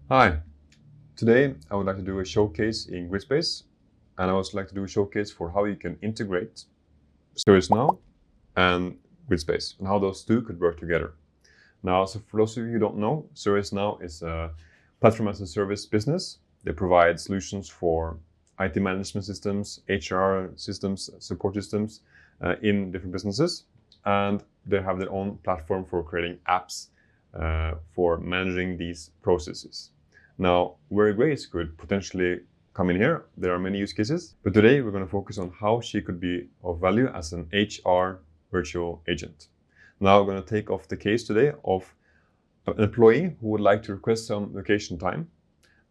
Hi, today I would like to do a showcase in Gridspace, and I would also like to do a showcase for how you can integrate ServiceNow and Gridspace and how those two could work together. Now, so for those of you who don't know, ServiceNow is a platform as a service business. They provide solutions for IT management systems, HR systems, support systems in different businesses, and they have their own platform for creating apps for managing these processes. Now, where Grace could potentially come in here, there are many use cases, but today we're going to focus on how she could be of value as an HR virtual agent. Now we're going to take off the case today of an employee who would like to request some vacation time,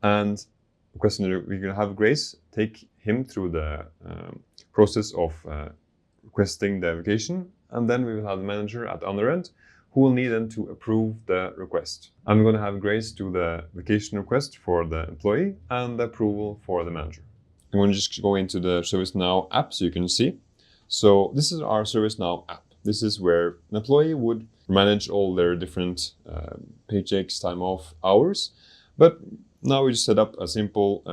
and we're going to have Grace take him through the process of requesting the vacation, and then we will have the manager at the other end who will need them to approve the request. I'm going to have Grace do the vacation request for the employee and the approval for the manager. I'm going to just go into the ServiceNow app so you can see. So this is our ServiceNow app. This is where an employee would manage all their different paychecks, time off, hours. But now we just set up a simple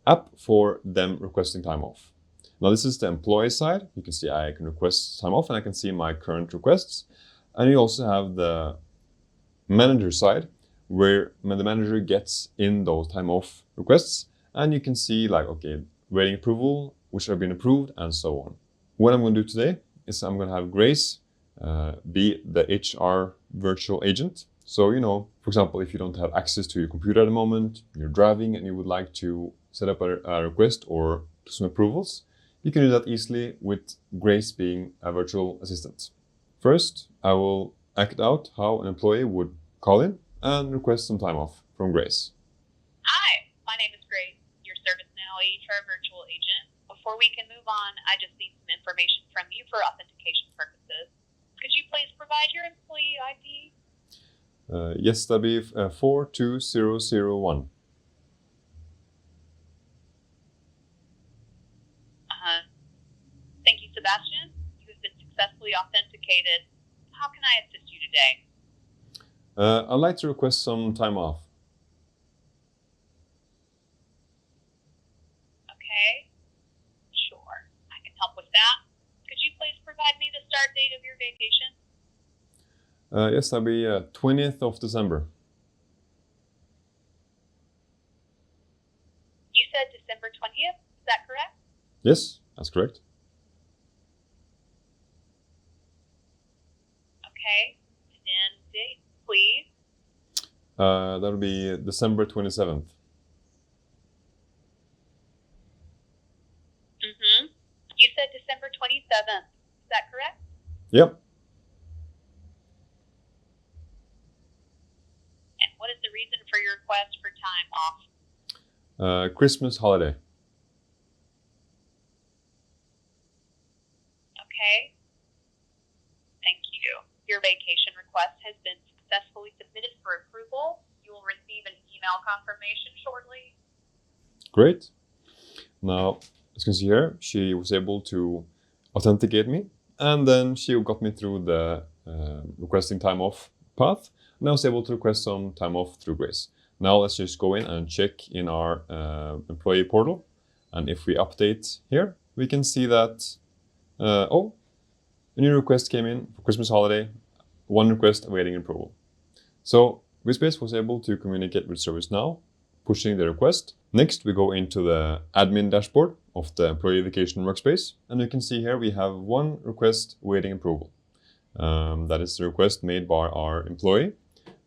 app for them requesting time off. Now this is the employee side. You can see I can request time off and I can see my current requests. And you also have the manager side where the manager gets in those time off requests and you can see like, okay, waiting approval, which have been approved and so on. What I'm going to do today is I'm going to have Grace be the HR virtual agent. So, for example, if you don't have access to your computer at the moment, you're driving and you would like to set up a request or some approvals, you can do that easily with Grace being a virtual assistant. First, I will act out how an employee would call in and request some time off from Grace. Hi, my name is Grace, your ServiceNow HR virtual agent. Before we can move on, I just need some information from you for authentication purposes. Could you please provide your employee ID? Yes, that'll be 42001. Thank you, Sebastian. You have been successfully authenticated. How can I assist you today? I'd like to request some time off. Okay, sure. I can help with that. Could you please provide me the start date of your vacation? Yes, that'll be 20th of December. You said December 20th, is that correct? Yes, that's correct. Okay, and date, please. That'll be December 27th. You said December 27th, is that correct? Yep. And what is the reason for your request for time off? Christmas holiday. Okay. Thank you. Your vacation request has been successfully submitted for approval. You will receive an email confirmation shortly. Great. Now, as you can see here, she was able to authenticate me, and then she got me through the requesting time off path, and I was able to request some time off through Grace. Now let's just go in and check in our employee portal, and if we update here, we can see that, a new request came in for Christmas holiday, one request awaiting approval. So Grispace was able to communicate with ServiceNow, pushing the request. Next, we go into the admin dashboard of the employee vacation workspace. And you can see here we have one request awaiting approval. That is the request made by our employee.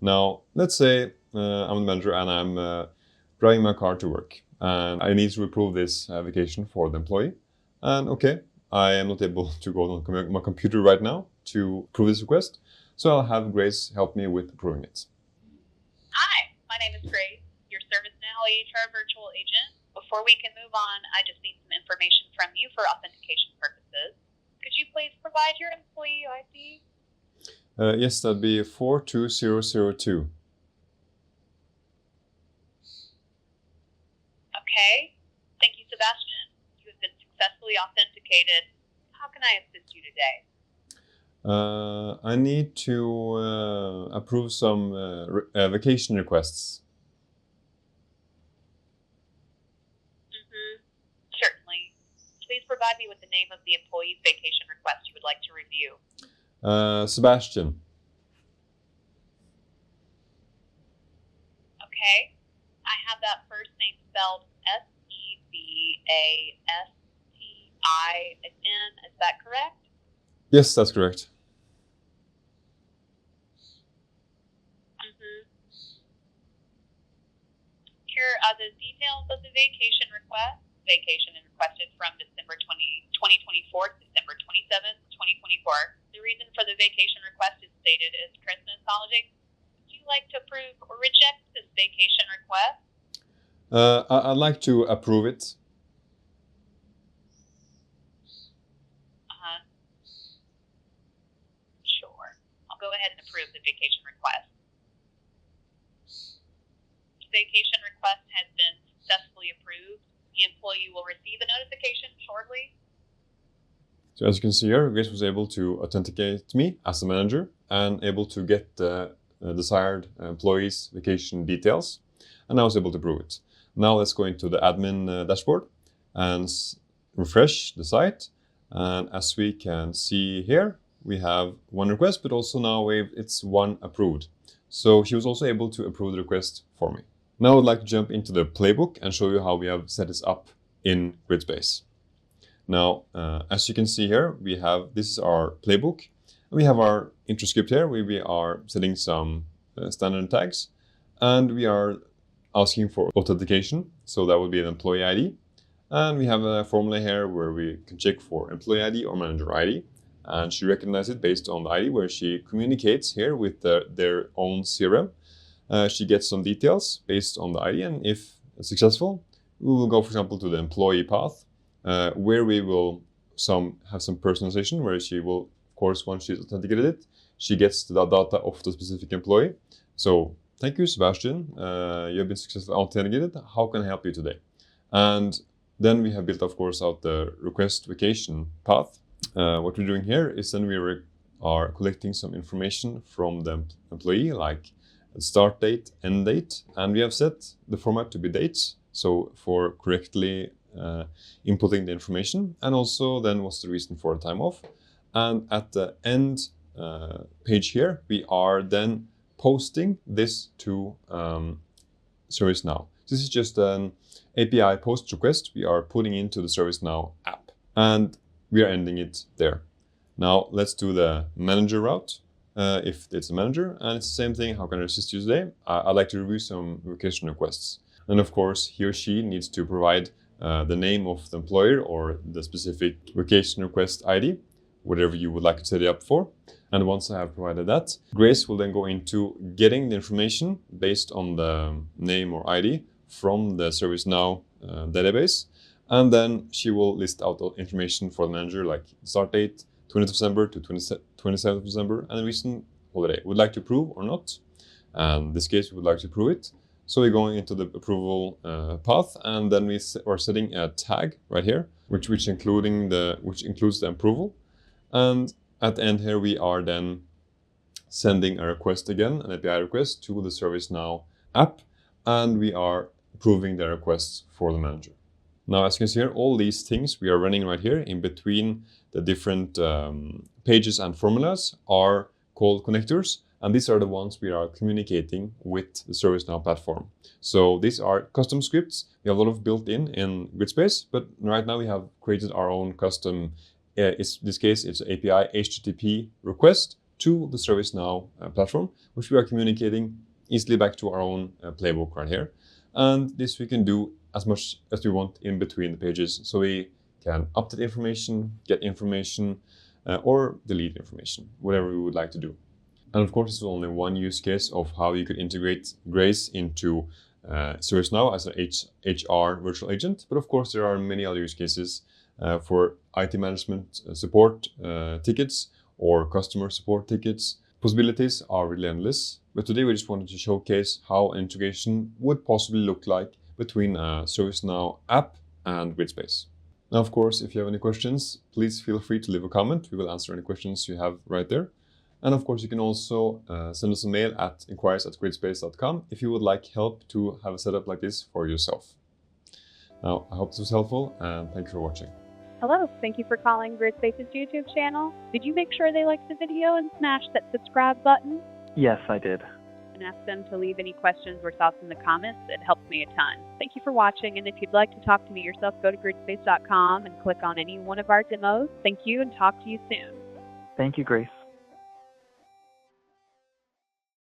Now, let's say I'm the manager and I'm driving my car to work. And I need to approve this vacation for the employee. And okay, I am not able to go on my computer right now to approve this request. So I'll have Grace help me with approving it. Hi, my name is Grace, your ServiceNow HR virtual agent. Before we can move on, I just need some information from you for authentication purposes. Could you please provide your employee ID? Yes, that'd be 42002. Okay. Thank you, Sebastian. You have been successfully authenticated. How can I assist you today? I need to approve some vacation requests. please provide me with the name of the employee's vacation request you would like to review? Sebastian. Okay. I have that first name spelled Sebastin. Is that correct? Yes, that's correct. Here are the details of the vacation request. Vacation is requested from December 2024 to December 27th, 2024. The reason for the vacation request is stated as Christmas holiday. Would you like to approve or reject this vacation request? I'd like to approve it. Sure. I'll go ahead and approve the vacation request. The vacation request has been successfully approved. The employee will receive a notification shortly. So as you can see here, Grace was able to authenticate me as a manager and able to get the desired employee's vacation details. And I was able to prove it. Now let's go into the admin dashboard and refresh the site. And as we can see here, we have one request, but also now it's one approved. So she was also able to approve the request for me. Now I would like to jump into the playbook and show you how we have set this up in GridSpace. Now, as you can see here, this is our playbook. We have our intro script here where we are setting some standard tags, and we are asking for authentication. So that would be an employee ID. And we have a formula here where we can check for employee ID or manager ID. And she recognizes it based on the ID where she communicates here with their own CRM. She gets some details based on the ID, and if successful, we will go, for example, to the employee path, where we will have some personalization, where she will, of course, once she's authenticated it, she gets the data of the specific employee. So, thank you, Sebastian. You have been successfully authenticated. How can I help you today? And then we have built, of course, out the request vacation path. What we're doing here is then we are collecting some information from the employee, like start date, end date, and we have set the format to be dates, so for correctly inputting the information, and also then what's the reason for the time off. And at the end page here, we are then posting this to ServiceNow. This is just an API post request we are putting into the ServiceNow app, and we are ending it there. Now let's do the manager route. If it's a manager, and it's the same thing. How can I assist you today? I'd like to review some vacation requests. And of course, he or she needs to provide the name of the employer or the specific vacation request ID, whatever you would like to set it up for. And once I have provided that, Grace will then go into getting the information based on the name or ID from the ServiceNow database. And then she will list out the information for the manager, like start date, 20th of December to 27th of December, and the recent holiday. Would like to approve or not? And in this case, we would like to approve it. So we're going into the approval path, and then we are setting a tag right here, which includes the approval. And at the end here, we are then sending a request again, an API request to the ServiceNow app, and we are approving the requests for the manager. Now, as you can see here, all these things we are running right here in between the different pages and formulas are called connectors, and these are the ones we are communicating with the ServiceNow platform. So these are custom scripts. We have a lot of built-in GridSpace, but right now we have created our own custom, in this case, it's API HTTP request to the ServiceNow platform, which we are communicating easily back to our own playbook right here. And this we can do as much as we want in between the pages. So we can update information, get information, or delete information, whatever we would like to do. And of course, this is only one use case of how you could integrate Grace into ServiceNow as an HR virtual agent. But of course, there are many other use cases for IT management support tickets or customer support tickets. Possibilities are really endless. But today we just wanted to showcase how integration would possibly look like between a ServiceNow app and GridSpace. Now, of course, if you have any questions, please feel free to leave a comment. We will answer any questions you have right there. And of course, you can also send us a mail at inquiries@gridspace.com if you would like help to have a setup like this for yourself. Now, I hope this was helpful, and thank you for watching. Hello, thank you for calling Griddspace's YouTube channel. Did you make sure they liked the video and smash that subscribe button? Yes, I did. And ask them to leave any questions or thoughts in the comments. It helps me a ton. Thank you for watching, and if you'd like to talk to me yourself, go to gridspace.com and click on any one of our demos. Thank you, and talk to you soon. Thank you, Grace.